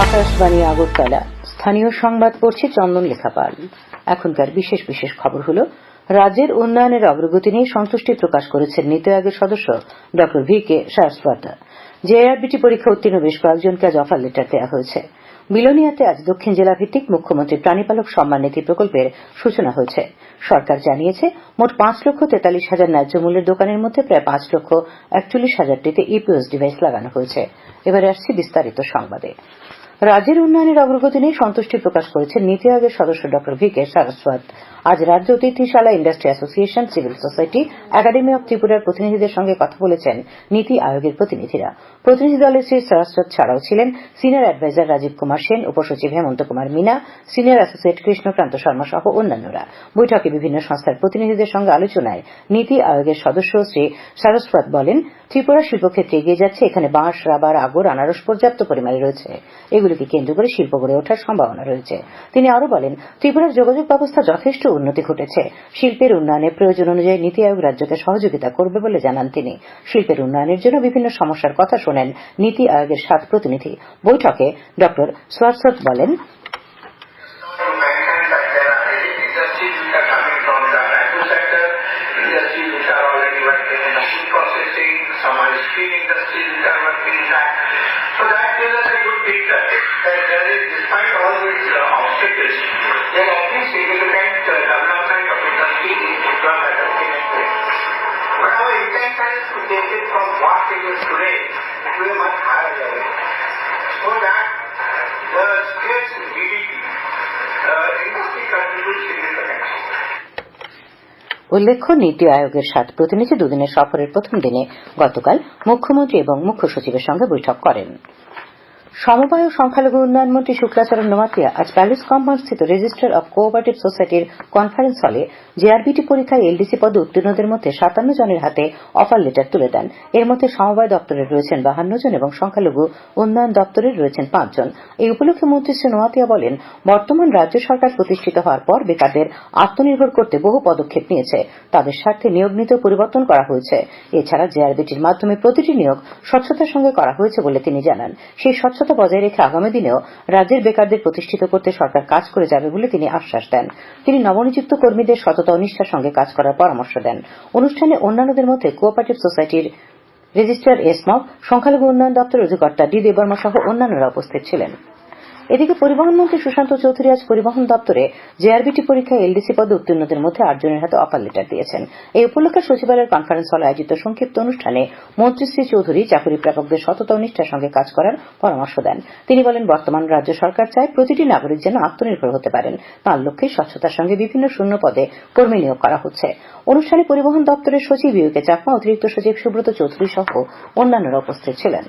আকাশবাণী আগরতলা স্থানীয় সংবাদ পড়ছে চন্দন লেখাপাল। এখনকার বিশেষ বিশেষ খবর হল, রাজ্যের উন্নয়নের অগ্রগতি নিয়ে সন্তুষ্টি প্রকাশ করেছেন নীতি আয়োগের সদস্য ড ভি কে সারস্বত। জেআরবিটি পরীক্ষা উত্তীর্ণ বেশ কয়েকজনকে আজ অফার লেটার দেওয়া হয়েছে। বিলোনিয়াতে আজ দক্ষিণ জেলা ভিত্তিক মুখ্যমন্ত্রী প্রাণীপালক সম্মান নিধি প্রকল্পের সূচনা হয়েছে। সরকার জানিয়েছে, মোট 5,43,000 ন্যায্য মূল্যের দোকানের মধ্যে প্রায় 5,41,000টিতে ইপিওএস ডিভাইস লাগানো হয়েছে। এবারে আসছে বিস্তারিত সংবাদে। রাজ্যের উন্নয়নের অগ্রগতি নিয়ে সন্তুষ্টি প্রকাশ করেছেন নীতি আয়োগের সদস্য ড ভি কে সারস্বত। আজ রাজ্য অতিথিশালা industry association, civil society, academy of ত্রিপুরার প্রতিনিধিদের সঙ্গে কথা বলেছেন নীতি আয়োগের প্রতিনিধিরা। প্রতিনিধি দলে শ্রী সারস্বত ছাড়াও ছিলেন সিনিয়র অ্যাডভাইজার রাজীব কুমার সেন, উপসচিব হেমন্ত কুমার মিনা, সিনিয়র অ্যাসোসিয়েট কৃষ্ণকান্ত শর্মা সহ অন্যান্যরা। বৈঠকে বিভিন্ন সংস্থার প্রতিনিধিদের সঙ্গে আলোচনায় নীতি আয়োগের সদস্য শ্রী সারস্বত বলেন, ত্রিপুরা শিল্পক্ষেত্রে এগিয়ে যাচ্ছে। এখানে বাঁশ, রাবার, আগর, আনারস পর্যাপ্ত পরিমাণে রয়েছে। এগুলিকে কেন্দ্র করে শিল্প গড়ে ওঠার সম্ভাবনা রয়েছে। তিনি আরও বলেন, ত্রিপুরার যোগাযোগ ব্যবস্থা যথেষ্ট উন্নতি ঘটেছে। শিল্পের উন্নয়নে প্রয়োজন অনুযায়ী নীতি আয়োগ রাজ্যকে সহযোগিতা করবে বলে জানান তিনি। শিল্পের উন্নয়নের জন্য বিভিন্ন সমস্যার কথা শোনেন নীতি আয়োগের 7 প্রতিনিধি। বৈঠকে ড সারস্বত বলেন, So that gives us a good picture that there is, despite all these obstacles, there has been significant development of industry in Tripura that has taken place. But our intention is to take it from what it is today to a much higher level, so that the state's GDP, industry contributes significantly. উল্লেখ্য, নীতি আয়োগের 7 প্রতিনিধি দুদিনের সফরের প্রথম দিনে গতকাল মুখ্যমন্ত্রী এবং মুখ্য সচিবের সঙ্গে বৈঠক করেন। সমবায় ও সংখ্যালঘু উন্নয়ন মন্ত্রী শুক্লাচরণ নোয়াতিয়া আজ প্যালেস কম্পাউন্ড স্থিত রেজিস্টার অব কোঅপারেটিভ সোসাইটির কনফারেন্স হলে জেআরবিটি পরীক্ষায় এলডিসি পদে উত্তীর্ণদের মধ্যে 57 জনের হাতে অফার লেটার তুলে দেন। এর মধ্যে সমবায় দপ্তরের রয়েছেন 52 জন এবং সংখ্যালঘু উন্নয়ন দপ্তরের রয়েছেন 5 জন। এই উপলক্ষে মন্ত্রী শ্রী নোয়াতিয়া বলেন, বর্তমান রাজ্য সরকার প্রতিষ্ঠিত হওয়ার পর বেকারদের আত্মনির্ভর করতে বহু পদক্ষেপ নিয়েছে। তাদের স্বার্থে নিয়োগ নীতিও পরিবর্তন করা হয়েছে। এছাড়া জেআরবিটির মাধ্যমে প্রতিটি নিয়োগ স্বচ্ছতার সঙ্গে করা হয়েছে বলে তিনি জানান। সেই স্বচ্ছতা বজায় রেখে আগামী দিনেও রাজ্যের বেকারদের প্রতিষ্ঠিত করতে সরকার কাজ করে যাবে বলে তিনি আশ্বাস দেন। তিনি নবনিযুক্ত কর্মীদের সততা ও নিষ্ঠার সঙ্গে কাজ করার পরামর্শ দেন। অনুষ্ঠানে অন্যান্যদের মধ্যে কোঅপারেটিভ সোসাইটির রেজিস্ট্রার এসমব, সংখ্যালঘু উন্নয়ন দপ্তর অধিকর্তা ডি দেববর্মা সহ অন্যান্যরা উপস্থিত ছিলেন। এদিকে পরিবহন মন্ত্রী সুশান্ত চৌধুরী আজ পরিবহন দপ্তরে জেআরবিটি পরীক্ষায় এলডিসি পদে উত্তীর্ণদের মধ্যে 8 জনের হাতে অফার লেটার দিয়েছেন। এই উপলক্ষে সচিবালয়ের কনফারেন্স হলে আয়োজিত সংক্ষিপ্ত অনুষ্ঠানে মন্ত্রী শ্রী চৌধুরী চাকরি প্রাপকদের সততা ও নিষ্ঠার সঙ্গে কাজ করার পরামর্শ দেন। তিনি বলেন, বর্তমান রাজ্য সরকার চায় প্রতিটি নাগরিক যেন আত্মনির্ভর হতে পারেন। তার লক্ষ্যে স্বচ্ছতার সঙ্গে বিভিন্ন শূন্য পদে কর্মী নিয়োগ করা হচ্ছে। অনুষ্ঠানে পরিবহন দপ্তরের সচিব ইউকে চাকমা, অতিরিক্ত সচিব সুব্রত চৌধুরী সহ অন্যান্যরা উপস্থিত ছিলেন।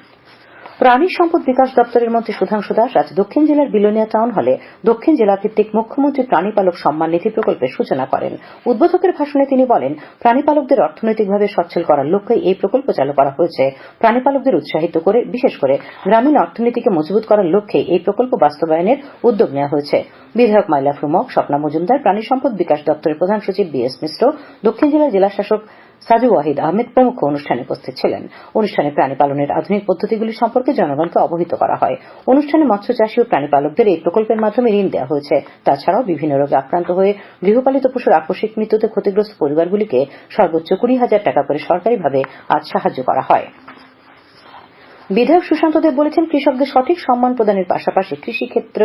প্রাণী সম্পদ বিকাশ দপ্তরের মন্ত্রী সুধাংশু দাস আজ দক্ষিণ জেলার বিলোনিয়া টাউন হলে দক্ষিণ জেলা ভিত্তিক মুখ্যমন্ত্রী প্রাণীপালক সম্মান নিধি প্রকল্পের সূচনা করেন। উদ্বোধকের ভাষণে তিনি বলেন, প্রাণীপালকদের অর্থনৈতিকভাবে সচ্ছল করার লক্ষ্যে এই প্রকল্প চালু করা হয়েছে। প্রাণীপালকদের উৎসাহিত করে বিশেষ করে গ্রামীণ অর্থনীতিকে মজবুত করার লক্ষ্যে এই প্রকল্প বাস্তবায়নের উদ্যোগ নেওয়া হয়েছে। বিধায়ক মাইলা ফ্রুমক, স্বপ্না মজুমদার, প্রাণী সম্পদ বিকাশ দপ্তরের প্রধান সচিব বিএস মিশ্র, দক্ষিণ জেলার জেলাশাসক সাজু ওয়াহিদ আহমেদ প্রমুখ অনুষ্ঠানে উপস্থিত ছিলেন। অনুষ্ঠানে প্রাণী পালনের আধুনিক পদ্ধতিগুলি সম্পর্কে জনগণকে অবহিত করা হয়। অনুষ্ঠানে মৎস্য চাষী ও প্রাণী পালকদের এই প্রকল্পের মাধ্যমে ঋণ দেওয়া হয়েছে। তাছাড়াও বিভিন্ন রোগে আক্রান্ত হয়ে গৃহপালিত পশুর আকস্মিক মৃত্যুতে ক্ষতিগ্রস্ত পরিবারগুলিকে সর্বোচ্চ 20,000 টাকা করে সরকারিভাবে আজ সাহায্য করা হয়। বিধায়ক সুশান্ত দেব বলেছেন, কৃষকদের সঠিক সম্মান প্রদানের পাশাপাশি কৃষিক্ষেত্র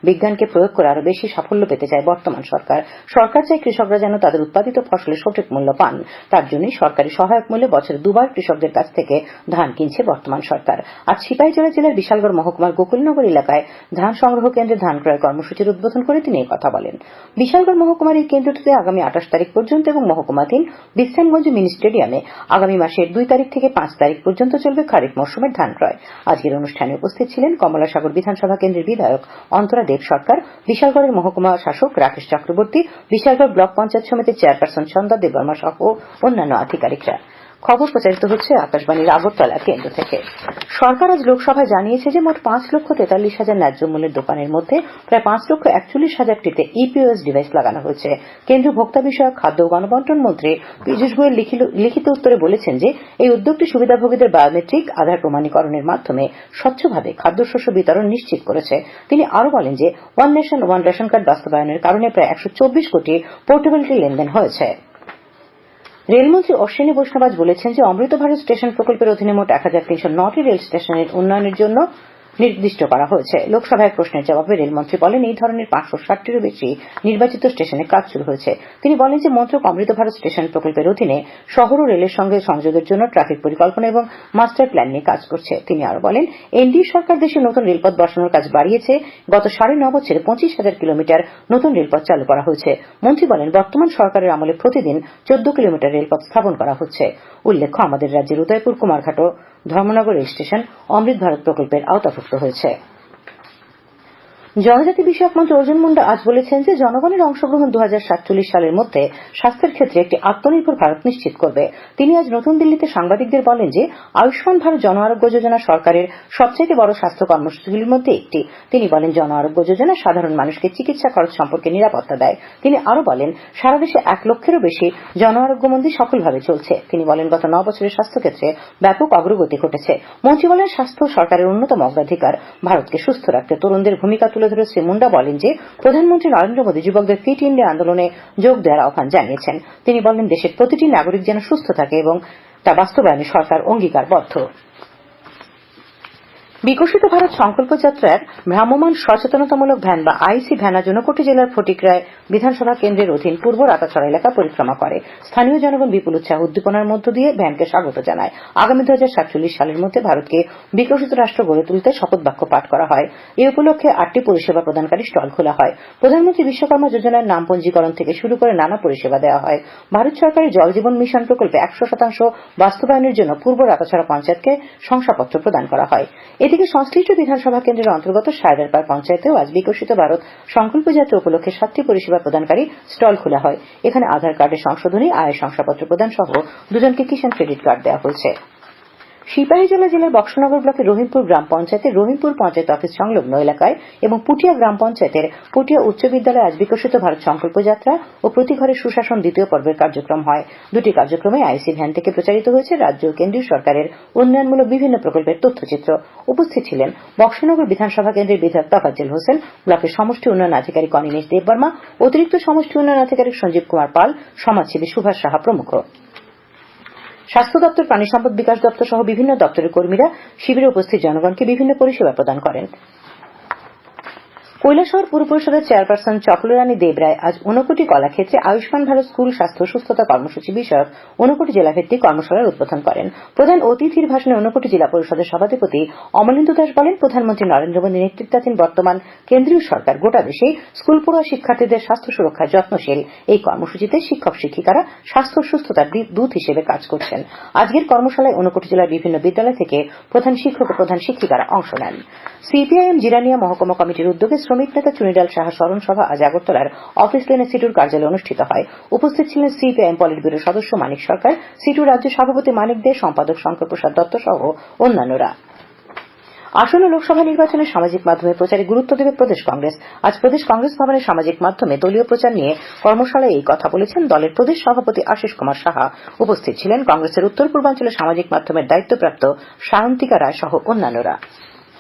বিজ্ঞানকে প্রয়োগ করে আরো বেশি সাফল্য পেতে চায় বর্তমান সরকার। সরকার চায় কৃষকরা যেন তাদের উৎপাদিত ফসলের সঠিক মূল্য পান। তার জন্যই সরকারি সহায়ক মূল্যে বছরে 2 বার কৃষকদের কাছ থেকে ধান কিনছে বর্তমান সরকার। আজ সিপাহীজলা জেলার বিশালগড় মহকুমার গোকুলনগর এলাকায় ধান সংগ্রহ কেন্দ্রে ধান ক্রয় কর্মসূচির উদ্বোধন করে তিনি কথা বলেন। বিশালগড় মহকুমার এই কেন্দ্রটিতে আগামী 28 তারিখ পর্যন্ত এবং মহকুমাধীন বিশ্রামগঞ্জ মিনি স্টেডিয়ামে আগামী মাসের 2 তারিখ থেকে 5 তারিখ পর্যন্ত চলবে খারিফ মৌসুমের ধান ক্রয়। আজকের অনুষ্ঠানে উপস্থিত ছিলেন কমলাসাগর বিধানসভা কেন্দ্রের বিধায়ক অন্তরা দেব সরকার, বিশালগড়ের মহকুমা শাসক রাকেশ চক্রবর্তী, বিশালগড় ব্লক পঞ্চায়েত সমিতির চেয়ারপারসন সন্ধ্যা দেববর্মা সহ অন্যান্য আধিকারিকরা। খবর প্রচারিত হচ্ছে আকাশবাণীর আগরতলা কেন্দ্র থেকে। সরকার আজ লোকসভায় জানিয়েছে যে মোট 5,43,000 ন্যায্য মূল্যের দোকানের মধ্যে প্রায় 5,41,000টিতে ইপিওএস ডিভাইস লাগানো হয়েছে। কেন্দ্রীয় ভোক্তা বিষয়ক, খাদ্য ও গণবন্টন মন্ত্রী পীযূষ গোয়েল লিখিত উত্তরে বলেছেন যে এই উদ্যোগটি সুবিধাভোগীদের বায়োমেট্রিক আধার প্রমাণীকরণের মাধ্যমে স্বচ্ছভাবে খাদ্যশস্য বিতরণ নিশ্চিত করেছে। তিনি আরও বলেন যে one nation one ration card বাস্তবায়নের কারণে প্রায় 124 কোটি পোর্টেবিলিটি লেনদেন হয়েছে। রেলমন্ত্রী অশ্বিনী বৈষ্ণব আজ বলেছেন যে অমৃত ভারত স্টেশন প্রকল্পের অধীনে মোট 1,309টি রেল স্টেশনের উন্নয়নের জন্য নির্দিষ্ট করা হয়েছে। লোকসভায় এক প্রশ্নের জবাবে রেলমন্ত্রী বলেন এই ধরনের 560টিরও বেশি নির্বাচিত স্টেশনে কাজ শুরু হয়েছে। তিনি বলেন যে মন্ত্রক অমৃত ভারত স্টেশন প্রকল্পের অধীনে শহর ও রেলের সঙ্গে সংযোগের জন্য ট্রাফিক পরিকল্পনা এবং মাস্টার প্ল্যান নিয়ে কাজ করছে। তিনি আরও বলেন এনডিএ সরকার দেশে নতুন রেলপথ বসানোর কাজ বাড়িয়েছে। গত 9.5 বছরে 25,000 কিলোমিটার নতুন রেলপথ চালু করা হয়েছে। মন্ত্রী বলেন বর্তমান সরকারের আমলে প্রতিদিন 14 কিলোমিটার রেলপথ স্থাপন করা হচ্ছে। উল্লেখ্য আমাদের রাজ্যের উদয়পুর, কুমারঘাট ও ধর্মনগর রেল স্টেশন অমৃত ভারত প্রকল্পের আওতাভুক্ত হয়েছে। জনজাতি বিষয়ক মন্ত্রী অর্জুন মুন্ডা আজ বলেছেন যে জনগণের অংশগ্রহণ 2047 সালের মধ্যে স্বাস্থ্যের ক্ষেত্রে একটি আত্মনির্ভর ভারত নিশ্চিত করবে। তিনি আজ নতুন দিল্লিতে সাংবাদিকদের বলেন যে আয়ুষ্মান ভারত জন আরোগ্য যোজনা সরকারের সবচেয়ে বড় স্বাস্থ্য কর্মসূচিগুলির মধ্যে একটি। তিনি বলেন জন আরোগ্য যোজনা সাধারণ মানুষকে চিকিৎসা খরচ সম্পর্কে নিরাপত্তা দেয়। তিনি আরও বলেন সারা দেশে 1 লক্ষেরও বেশি জন আরোগ্য মন্দির সফলভাবে চলছে। তিনি বলেন গত 9 বছরে স্বাস্থ্যক্ষেত্রে ব্যাপক অগ্রগতি ঘটেছে। মন্ত্রী বলেন স্বাস্থ্য সরকারের অন্যতম অগ্রাধিকার। ভারতকে সুস্থ রাখতে তরুণদের ভূমিকা তুলে ধরে শ্রী মুন্ডা বলেন যে প্রধানমন্ত্রী নরেন্দ্র মোদী যুবকদের ফিট ইন্ডিয়া আন্দোলনে যোগ দেওয়ার আহ্বান জানিয়েছেন। তিনি বলেন দেশের প্রতিটি নাগরিক যেন সুস্থ থাকে এবং তা বাস্তবায়নে সরকার অঙ্গীকারবদ্ধ। বিকশিত ভারত সংকল্প যাত্রার ভ্রাম্যমাণ সচেতনতামূলক ভ্যান বা আইসি ভ্যান আজ ঊনকোটি জেলার ফটিকরায় বিধানসভা কেন্দ্রের অধীন পূর্ব রাতাছড়া এলাকা পরিক্রমা করে। স্থানীয় জনগণ বিপুল উৎসাহ উদ্দীপনার মধ্য দিয়ে ভ্যানকে স্বাগত জানায়। আগামী 2047 সালের মধ্যে ভারতকে বিকশিত রাষ্ট্র গড়ে তুলতে শপথ বাক্য পাঠ করা হয়। এই উপলক্ষে 8টি পরিষেবা প্রদানকারী স্টল খোলা হয়। প্রধানমন্ত্রী বিশ্বকর্মা যোজনার নাম পঞ্জীকরণ থেকে শুরু করে নানা পরিষেবা দেওয়া হয়। ভারত সরকারের জল জীবন মিশন প্রকল্পে 100% বাস্তবায়নের জন্য পূর্ব রাতাছড়া পঞ্চায়েতকে শংসাপত্র প্রদান করা হয়। এদিকে সংশ্লিষ্ট বিধানসভা কেন্দ্রের অন্তর্গত সায়দারপাড় পঞ্চায়েতেও আজ বিকশিত ভারত সংকল্প যাত্রা উপলক্ষে 7টি পরিষেবা প্রদানকারী স্টল খোলা হয়। এখানে আধার কার্ডের সংশোধনী, আয়ের শংসাপত্র প্রদান সহ 2 জনকে কিষাণ ক্রেডিট কার্ড দেওয়া হয়েছে। সিপাহীজলা জেলার বক্সনগর ব্লকের রহিমপুর গ্রাম পঞ্চায়েতের রহিমপুর পঞ্চায়েত অফিস সংলগ্ন এলাকায় এবং পুটিয়া গ্রাম পঞ্চায়েতের পুটিয়া উচ্চ বিদ্যালয়ে আজ বিকশিত ভারত সংকল্প যাত্রা ও প্রতি ঘরে সুশাসন দ্বিতীয় পর্বের কার্যক্রম হয়। 2টি কার্যক্রমে আইসি ভ্যান থেকে প্রচারিত হয়েছে রাজ্য ও কেন্দ্রীয় সরকারের উন্নয়নমূলক বিভিন্ন প্রকল্পের তথ্যচিত্র। উপস্থিত ছিলেন বক্সনগর বিধানসভা কেন্দ্রের বিধায়ক তোফাজ্জল হোসেন, ব্লকের সমষ্টি উন্নয়ন আধিকারিক অনিমেষ দেববর্মা, অতিরিক্ত সমষ্টি উন্নয়ন আধিকারিক সঞ্জীব কুমার পাল, সমাজসেবী সুভাষ সাহা প্রমুখ। স্বাস্থ্য দপ্তর, প্রাণী সম্পদ বিকাশ দপ্তর সহ বিভিন্ন দপ্তরের কর্মীরা শিবিরে উপস্থিত জনগণকে বিভিন্ন পরিষেবা প্রদান করেন। কৈলাসহর পুর পরিষদের চেয়ারপারসন চক্ররানী দেবরায় আজ ঊনকোটি কলাক্ষেত্রে আয়ুষ্মান ভারত স্কুল স্বাস্থ্য সুস্থতা কর্মসূচি বিষয়ক ঊনকোটি জেলাভিত্তিক কর্মশালার উদ্বোধন করেন। প্রধান অতিথির ভাষণে ঊনকোটি জেলা পরিষদের সভাধিপতি অমলেন্দু দাস বলেন প্রধানমন্ত্রী নরেন্দ্র মোদী নেতৃত্বাধীন বর্তমান কেন্দ্রীয় সরকার গোটা দেশে স্কুল পড়ুয়া শিক্ষার্থীদের স্বাস্থ্য সুরক্ষায় যত্নশীল। এই কর্মসূচিতে শিক্ষক শিক্ষিকারা স্বাস্থ্য সুস্থতার দূত হিসেবে কাজ করছেন। আজকের কর্মশালায় ঊনকোটি জেলার বিভিন্ন বিদ্যালয় থেকে প্রধান শিক্ষক ও প্রধান শিক্ষিকারা অংশ নেন। সিপিআইএম জিরানিয়া মহকুমা কমিটির উদ্যোগে শ্রমিক নেতা চুনিলাল সাহা স্মরণ সভা আজ আগরতলার অফিস লেনে সিটুর কার্যালয়ে অনুষ্ঠিত হয়। উপস্থিত ছিলেন সিপিআইএম পলিট ব্যুরো সদস্য মানিক সরকার, সিটু রাজ্য সভাপতি মানিক দে, সম্পাদক শঙ্কর প্রসাদ দত্ত সহ অন্যান্যরা। আসন্ন লোকসভা নির্বাচনে সামাজিক মাধ্যমে প্রচারে গুরুত্ব দেবে প্রদেশ কংগ্রেস। আজ প্রদেশ কংগ্রেস ভবনের সামাজিক মাধ্যমে দলীয় প্রচার নিয়ে কর্মশালায় এই কথা বলেছেন দলের প্রদেশ সভাপতি আশিস কুমার সাহা। উপস্থিত ছিলেন কংগ্রেসের উত্তর পূর্বাঞ্চলের সামাজিক মাধ্যমের দায়িত্বপ্রাপ্ত সায়ন্তিকা রায় সহ অন্যান্যরা।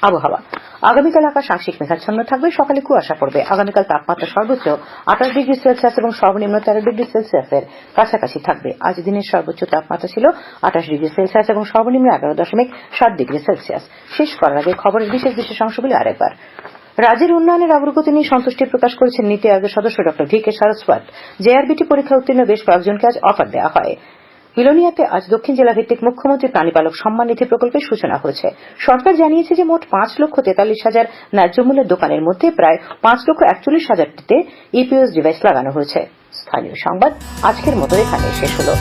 আবহাওয়া, আগামীকাল আকাশ আংশিক মেঘাচ্ছন্ন থাকবে, সকালে কুয়াশা পড়বে। আগামীকাল তাপমাত্রা সর্বোচ্চ 28 ডিগ্রি সেলসিয়াস এবং সর্বনিম্ন 13 ডিগ্রি সেলসিয়াসের কাছাকাছি থাকবে। আজ দিনের সর্বোচ্চ তাপমাত্রা ছিল 28 ডিগ্রি সেলসিয়াস এবং সর্বনিম্ন 11.7 ডিগ্রি সেলসিয়াস। শেষ করার আগে খবরের বিশেষ অংশগুলি আরেকবার। রাজ্যের উন্নয়নের অগ্রগতি নিয়ে সন্তুষ্টি প্রকাশ করেছেন নীতি আয়োগের সদস্য ড ভি.কে. সারস্বত। জেআরবিটি পরীক্ষা উত্তীর্ণ বেশ কয়েকজনকে আজ অফার দেওয়া হয়। বিলোনিয়াতে আজ দক্ষিণ জেলা ভিত্তিক মুখ্যমন্ত্রী প্রাণীপালক সম্মান নিধি প্রকল্পের সূচনা হয়েছে। সরকার জানিয়েছে যে মোট 5,43,000 ন্যায্য মূল্যের দোকানের মধ্যে প্রায় 5,41,000টিতে ইপিওএস ডিভাইস লাগানো হয়েছে। স্থানীয় সংবাদ আজকের মতো এখানে শেষ হলো।